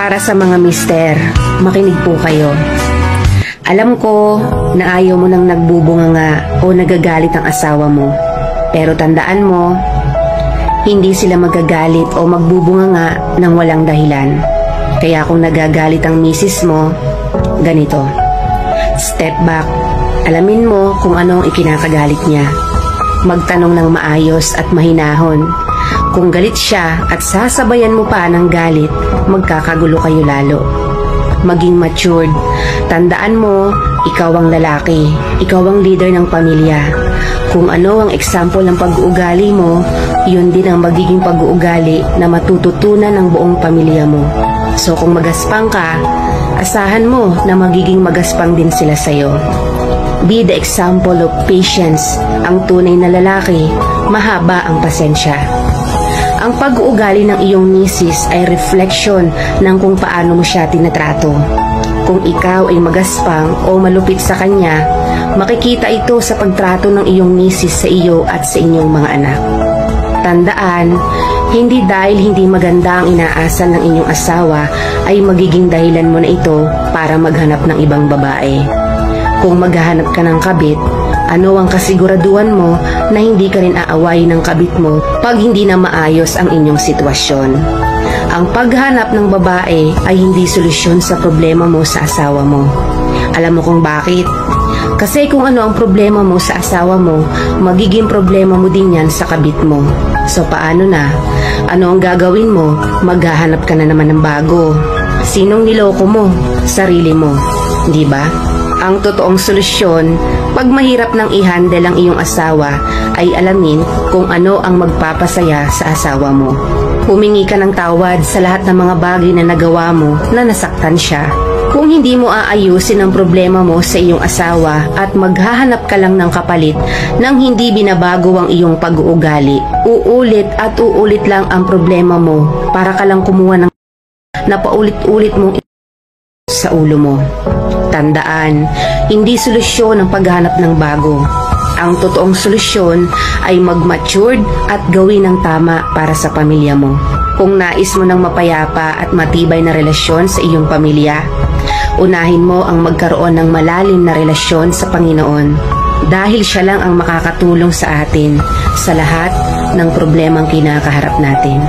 Para sa mga mister, makinig po kayo. Alam ko na ayaw mo nang nagbubunganga o nagagalit ang asawa mo. Pero tandaan mo, hindi sila magagalit o magbubunganga ng walang dahilan. Kaya kung nagagalit ang misis mo, ganito. Step back. Alamin mo kung ano ang ikinakagalit niya. Magtanong ng maayos at mahinahon. Kung galit siya at sasabayan mo pa ng galit, magkakagulo kayo lalo. Maging matured. Tandaan mo, ikaw ang lalaki. Ikaw ang leader ng pamilya. Kung ano ang example ng pag-uugali mo, yun din ang magiging pag-uugali na matututunan ng buong pamilya mo. So kung magaspang ka, asahan mo na magiging magaspang din sila sa'yo. Be the example of patience. Ang tunay na lalaki, mahaba ang pasensya. Ang pag-uugali ng iyong misis ay reflection ng kung paano mo siya tinatrato. Kung ikaw ay magaspang o malupit sa kanya, makikita ito sa pagtrato ng iyong misis sa iyo at sa inyong mga anak. Tandaan, hindi dahil hindi maganda ang inaasal ng inyong asawa ay magiging dahilan mo na ito para maghanap ng ibang babae. Kung maghahanap ka ng kabit, ano ang kasiguraduhan mo na hindi ka rin aaway ng kabit mo pag hindi na maayos ang inyong sitwasyon? Ang paghanap ng babae ay hindi solusyon sa problema mo sa asawa mo. Alam mo kung bakit? Kasi kung ano ang problema mo sa asawa mo, magiging problema mo din yan sa kabit mo. So paano na? Ano ang gagawin mo? Maghahanap ka na naman ng bago. Sinong niloko mo? Sarili mo. Di ba? Ang totoong solusyon, pag mahirap nang i-handle ang iyong asawa, ay alamin kung ano ang magpapasaya sa asawa mo. Humingi ka ng tawad sa lahat ng mga bagay na nagawa mo na nasaktan siya. Kung hindi mo aayusin ang problema mo sa iyong asawa at maghahanap ka lang ng kapalit nang hindi binabago ang iyong pag-uugali, uulit at uulit lang ang problema mo para ka lang kumuha ng na paulit-ulit mong sa ulo mo. Tandaan, hindi solusyon ang paghanap ng bago. Ang totoong solusyon ay mag-matured at gawin ang tama para sa pamilya mo. Kung nais mo ng mapayapa at matibay na relasyon sa iyong pamilya, unahin mo ang magkaroon ng malalim na relasyon sa Panginoon dahil siya lang ang makakatulong sa atin sa lahat ng problemang kinakaharap natin.